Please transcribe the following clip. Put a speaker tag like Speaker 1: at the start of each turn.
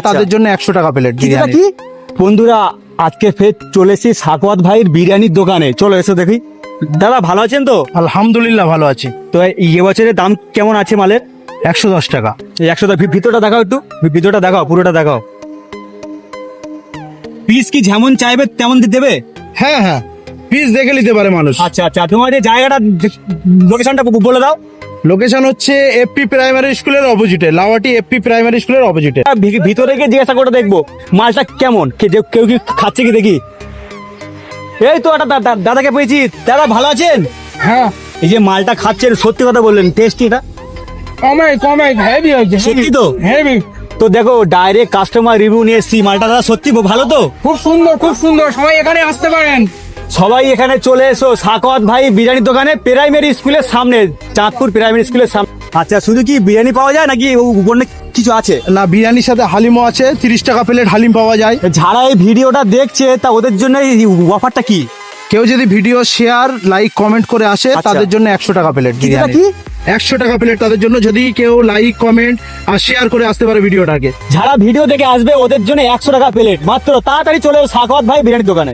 Speaker 1: তাদের জন্য 100 টাকা প্লেট বিরিয়ানি।
Speaker 2: কি বন্ধুরা, আজকে ফের চলে এসেছি সাকওয়াত ভাইয়ের বিরিয়ানির দোকানে। চলো এসে দেখি। দাদা ভালো আছেন তো?
Speaker 1: আলহামদুলিল্লাহ ভালো আছি।
Speaker 2: তো এই বছরের দাম কেমন আছে মালের?
Speaker 1: 110 টাকা।
Speaker 2: এই 100 ভিতরটা দেখাও, একটু ভিতরটা দেখাও, পুরোটা দেখাও। পিস কি যেমন চাইবে তেমন দেবে?
Speaker 1: হ্যাঁ হ্যাঁ, পিস দেখে নিতে পারে মানুষ।
Speaker 2: আচ্ছা আচ্ছা, তোমার এই জায়গাটা লোকেশনটা বলে দাও।
Speaker 1: লোকেশন হচ্ছে এফপি প্রাইমারি স্কুলের অপোজিটে, লাওয়াটি এফপি প্রাইমারি স্কুলের অপোজিটে।
Speaker 2: ভিতরে গিয়ে জিজ্ঞাসা করে দেখবো মালটা কেমন, কেউ কি খাচ্ছে কি দেখি। এই তো একটা দাদাকে পেয়েছি। দাদা ভালো আছেন?
Speaker 3: হ্যাঁ,
Speaker 2: এই যে মালটা খাচ্ছেন, সত্যি কথা বললেন, টেস্টি এটা?
Speaker 3: কমে হেভি হয়েছে।
Speaker 2: সত্যি তো?
Speaker 3: হেভি,
Speaker 2: তো দেখো ডাইরেক্ট কাস্টমার রিভিউ নিয়ে এসছি, মালটা দাদা সত্যি ভালো তো?
Speaker 3: খুব সুন্দর খুব সুন্দর। সবাই এখানে আসতে পারেন।
Speaker 2: সবাই এখানে চলে এসো সাকওয়াত ভাই বিরিয়ানির দোকানে, প্রাইমারি স্কুলের সামনে, চাঁদপুর প্রাইমারি স্কুলের সামনে। আচ্ছা, শুধু কি বিরিয়ানি পাওয়া যায় নাকি উপর কিছু আছে?
Speaker 1: না, বিরিয়ানির সাথে হালিমও আছে। 30 টাকা প্লেট হালিম পাওয়া যায়।
Speaker 2: যারা এই ভিডিওটা দেখছে তা ওদের জন্য এই অফারটা কি?
Speaker 1: কেউ যদি ভিডিও শেয়ার লাইক কমেন্ট করে আসে
Speaker 2: আচ্ছা।
Speaker 1: তাদের জন্য 100 টাকা প্লেট বিরিয়ানি।
Speaker 2: কি
Speaker 1: 100 টাকা প্লেট তাদের জন্য, যদি কেউ লাইক কমেন্ট আর শেয়ার করে আসতে পারে ভিডিওটাকে।
Speaker 2: যারা ভিডিও দেখে আসবে ওদের জন্য 100 টাকা প্লেট মাত্র। তাড়াতাড়ি চলে এসো সাকওয়াত ভাই বিরিয়ানির দোকানে।